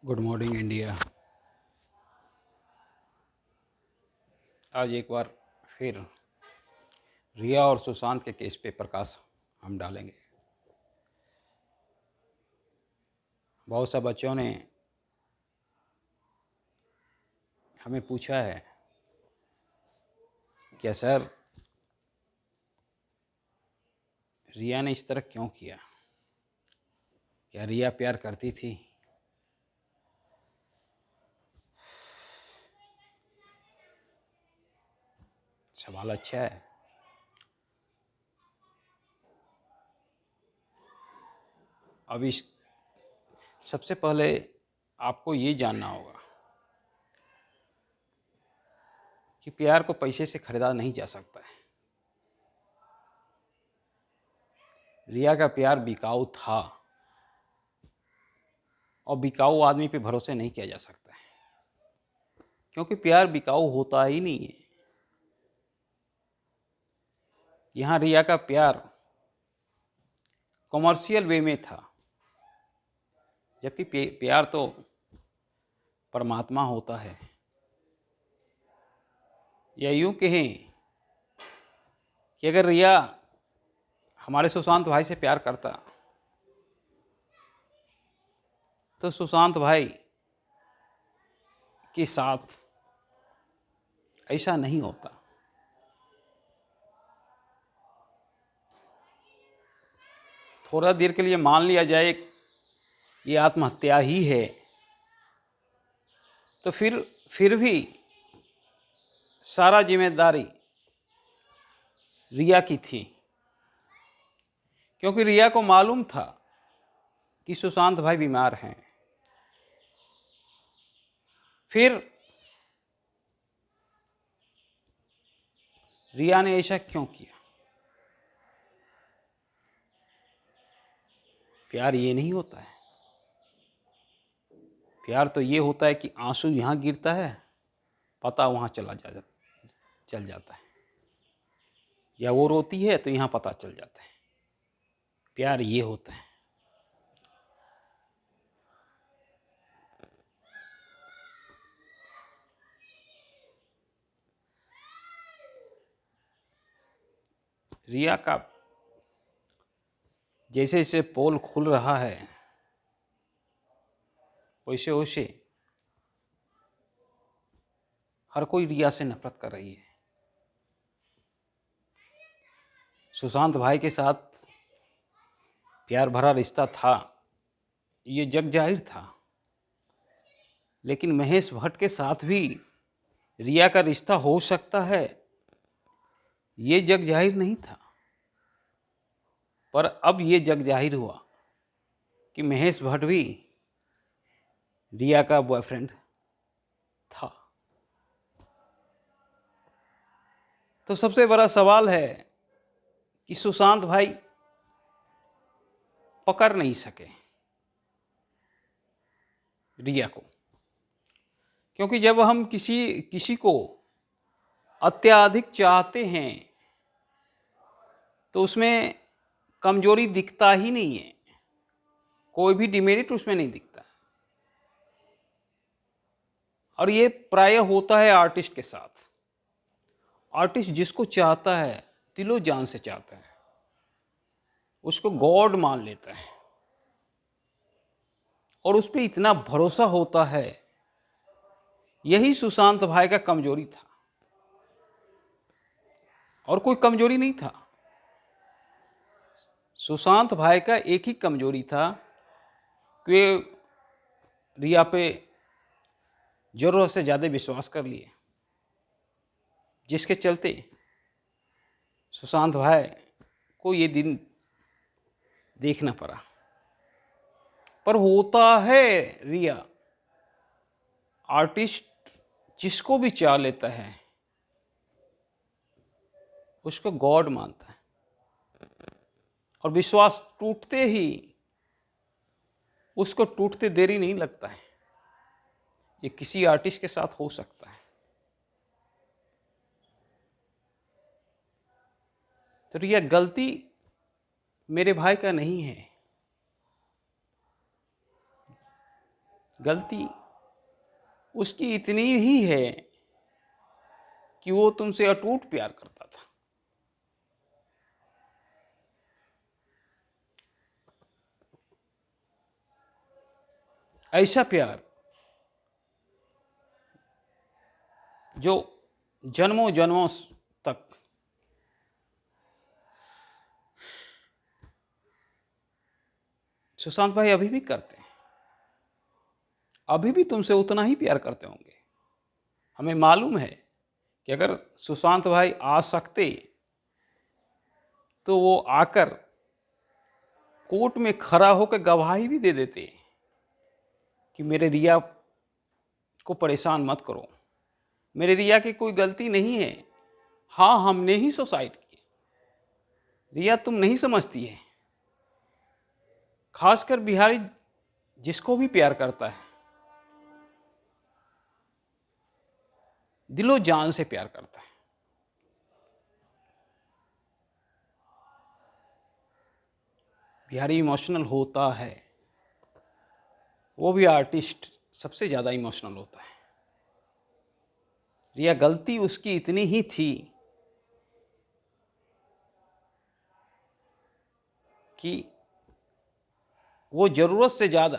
Good morning India. आज एक बार फिर रिया और सुशांत के केस पे प्रकाश हम डालेंगे। बहुत सा बच्चों ने हमें पूछा है क्या सर रिया ने इस तरह क्यों किया, क्या रिया प्यार करती थी? सवाल अच्छा है। अब इस सबसे पहले आपको ये जानना होगा कि प्यार को पैसे से खरीदा नहीं जा सकता है। रिया का प्यार बिकाऊ था और बिकाऊ आदमी पे भरोसे नहीं किया जा सकता है, क्योंकि प्यार बिकाऊ होता ही नहीं है। यहाँ रिया का प्यार कॉमर्शियल वे में था, जबकि प्यार तो परमात्मा होता है। या यूं कहें कि अगर रिया हमारे सुशांत भाई से प्यार करता तो सुशांत भाई के साथ ऐसा नहीं होता। थोड़ा देर के लिए मान लिया जाए ये आत्महत्या ही है, तो फिर भी सारा जिम्मेदारी रिया की थी, क्योंकि रिया को मालूम था कि सुशांत भाई बीमार हैं। फिर रिया ने ऐसा क्यों किया? प्यार ये नहीं होता है। प्यार तो ये होता है कि आंसू यहाँ गिरता है, पता वहाँ चल जाता है, या वो रोती है तो यहाँ पता चल जाता है। प्यार ये होता है। रिया का जैसे जैसे पोल खुल रहा है वैसे वैसे हर कोई रिया से नफरत कर रही है। सुशांत भाई के साथ प्यार भरा रिश्ता था, ये जग जाहिर था, लेकिन महेश भट्ट के साथ भी रिया का रिश्ता हो सकता है, ये जग जाहिर नहीं था। पर अब ये जग जाहिर हुआ कि महेश भट्ट भी रिया का बॉयफ्रेंड था। तो सबसे बड़ा सवाल है कि सुशांत भाई पकड़ नहीं सके रिया को, क्योंकि जब हम किसी को अत्यधिक चाहते हैं तो उसमें कमजोरी दिखता ही नहीं है, कोई भी डिमेरिट उसमें नहीं दिखता। और ये प्राय होता है आर्टिस्ट के साथ। आर्टिस्ट जिसको चाहता है, दिलो जान से चाहता है, उसको गॉड मान लेता है और उस पर इतना भरोसा होता है। यही सुशांत भाई का कमजोरी था, और कोई कमजोरी नहीं था। सुशांत भाई का एक ही कमजोरी था कि वे रिया पे जरूरत से ज़्यादा विश्वास कर लिए, जिसके चलते सुशांत भाई को ये दिन देखना पड़ा। पर होता है रिया, आर्टिस्ट जिसको भी चाह लेता है उसको गॉड मानता है, और विश्वास टूटते ही उसको टूटते देरी नहीं लगता है। ये किसी आर्टिस्ट के साथ हो सकता है। तो रिया गलती मेरे भाई का नहीं है। गलती उसकी इतनी ही है कि वो तुमसे अटूट प्यार करता था। ऐसा प्यार जो जन्मों जन्मों तक सुशांत भाई अभी भी करते हैं, अभी भी तुमसे उतना ही प्यार करते होंगे। हमें मालूम है कि अगर सुशांत भाई आ सकते तो वो आकर कोर्ट में खड़ा होकर गवाही भी दे देते कि मेरे रिया को परेशान मत करो, मेरे रिया की कोई गलती नहीं है, हाँ हमने ही सुसाइड की, रिया तुम नहीं समझती है। खासकर बिहारी जिसको भी प्यार करता है दिलो जान से प्यार करता है। बिहारी इमोशनल होता है, वो भी आर्टिस्ट सबसे ज़्यादा इमोशनल होता है। रिया गलती उसकी इतनी ही थी कि वो ज़रूरत से ज़्यादा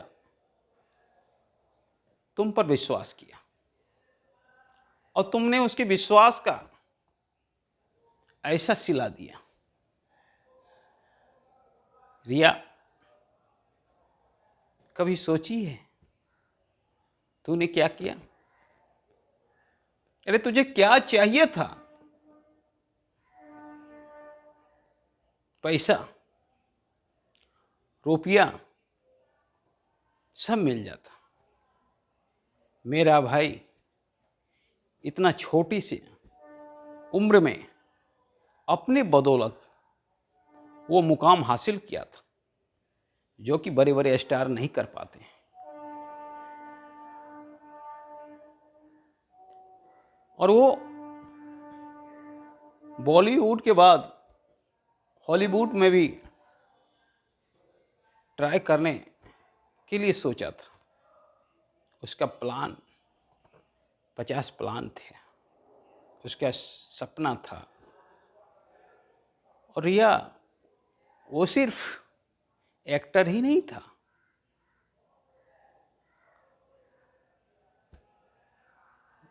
तुम पर विश्वास किया और तुमने उसके विश्वास का ऐसा सिला दिया। रिया कभी सोची है तूने क्या किया? अरे तुझे क्या चाहिए था? पैसा, रुपया सब मिल जाता। मेरा भाई इतना छोटी सी उम्र में अपने बदौलत वो मुकाम हासिल किया था जो कि बड़े बड़े स्टार नहीं कर पाते। और वो बॉलीवुड के बाद हॉलीवुड में भी ट्राई करने के लिए सोचा था। उसका प्लान 50 प्लान थे, उसका सपना था। और रिया वो सिर्फ एक्टर ही नहीं था,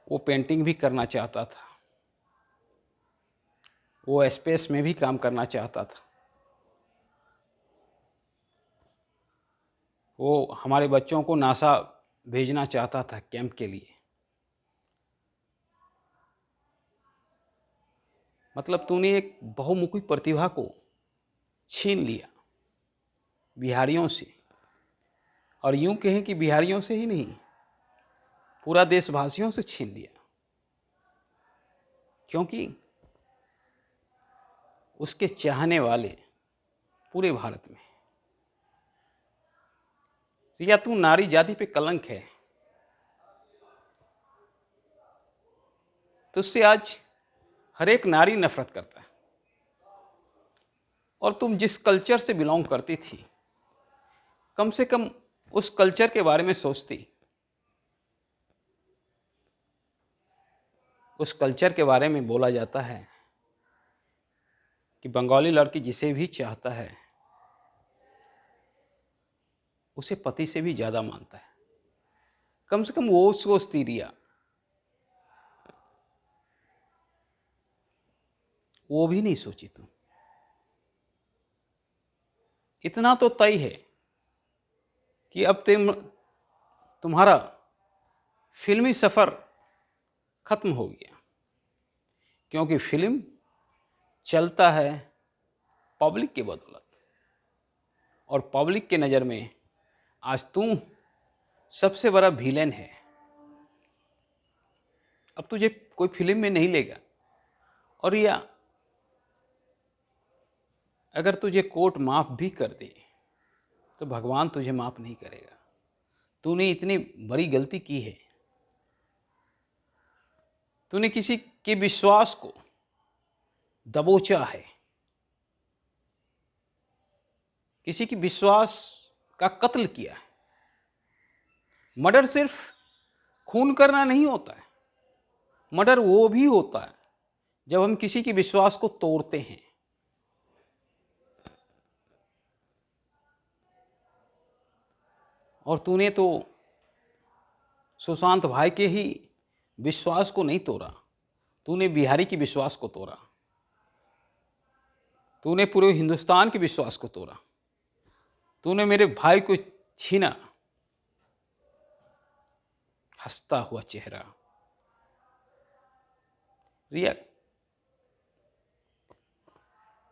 वो पेंटिंग भी करना चाहता था, वो स्पेस में भी काम करना चाहता था, वो हमारे बच्चों को नासा भेजना चाहता था कैंप के लिए। मतलब तूने एक बहुमुखी प्रतिभा को छीन लिया बिहारियों से। और यूं कहें कि बिहारियों से ही नहीं, पूरा देशवासियों से छीन लिया, क्योंकि उसके चाहने वाले पूरे भारत में। रिया तू नारी जाति पे कलंक है। तुझसे आज हर एक नारी नफरत करता है। और तुम जिस कल्चर से बिलोंग करती थी, कम से कम उस कल्चर के बारे में सोचती। उस कल्चर के बारे में बोला जाता है कि बंगाली लड़की जिसे भी चाहता है उसे पति से भी ज़्यादा मानता है। कम से कम वो सोचती रिया, वो भी नहीं सोची तुम। इतना तो तय है कि अब तुम्हारा फिल्मी सफ़र खत्म हो गया, क्योंकि फिल्म चलता है पब्लिक के बदौलत। और पब्लिक के नज़र में आज तू सबसे बड़ा विलेन है। अब तुझे कोई फिल्म में नहीं लेगा। और या अगर तुझे कोर्ट माफ़ भी कर दे तो भगवान तुझे माफ़ नहीं करेगा। तूने इतनी बड़ी गलती की है। तूने किसी के विश्वास को दबोचा है, किसी की विश्वास का कत्ल किया है। मर्डर सिर्फ खून करना नहीं होता है, मर्डर वो भी होता है जब हम किसी के विश्वास को तोड़ते हैं। और तूने तो सुशांत भाई के ही विश्वास को नहीं तोड़ा, तूने बिहारी के विश्वास को तोड़ा, तूने पूरे हिंदुस्तान के विश्वास को तोड़ा, तूने मेरे भाई को छीना। हंसता हुआ चेहरा। रिया,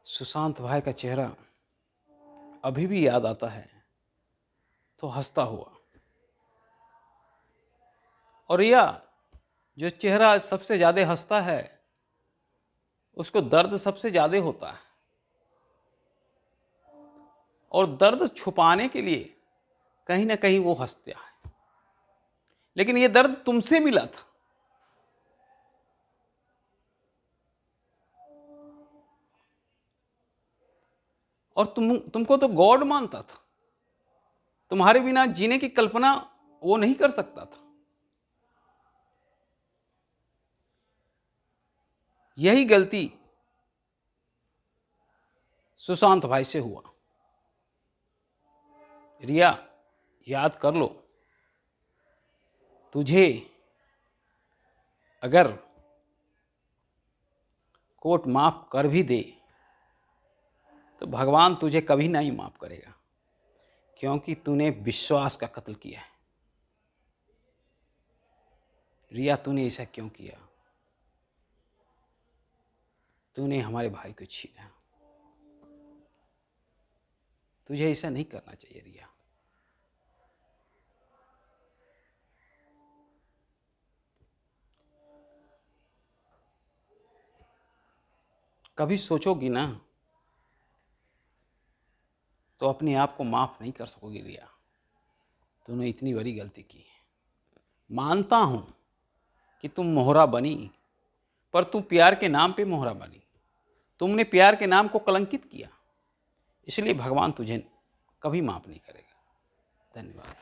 सुशांत भाई का चेहरा अभी भी याद आता है तो हंसता हुआ। और रिया, जो चेहरा सबसे ज्यादा हंसता है उसको दर्द सबसे ज्यादा होता है, और दर्द छुपाने के लिए कहीं ना कहीं वो हंसता है। लेकिन ये दर्द तुमसे मिला था, और तुमको तो गॉड मानता था, तुम्हारे बिना जीने की कल्पना वो नहीं कर सकता था। यही गलती सुशांत भाई से हुआ। रिया, याद कर लो, तुझे अगर कोर्ट माफ कर भी दे तो भगवान तुझे कभी नहीं माफ करेगा, क्योंकि तूने विश्वास का कत्ल किया है। रिया, तूने ऐसा क्यों किया? तूने हमारे भाई को छीना। तुझे ऐसा नहीं करना चाहिए रिया। कभी सोचोगी ना तो अपने आप को माफ नहीं कर सकोगी रिया। तूने इतनी बड़ी गलती की है। मानता हूं कि तुम मोहरा बनी, पर तुम प्यार के नाम पे मोहरा बनी। तुमने प्यार के नाम को कलंकित किया, इसलिए भगवान तुझे कभी माफ नहीं करेगा। धन्यवाद।